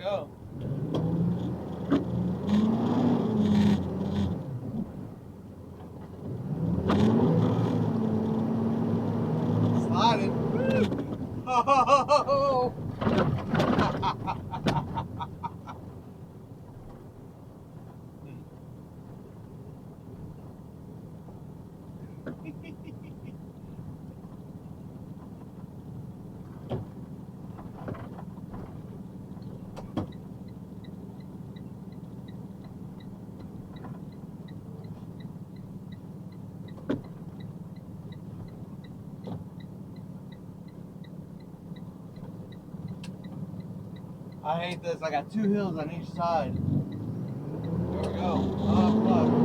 go. Sliding. Oh! I hate this. I got two hills on each side. There we go. Oh, fuck.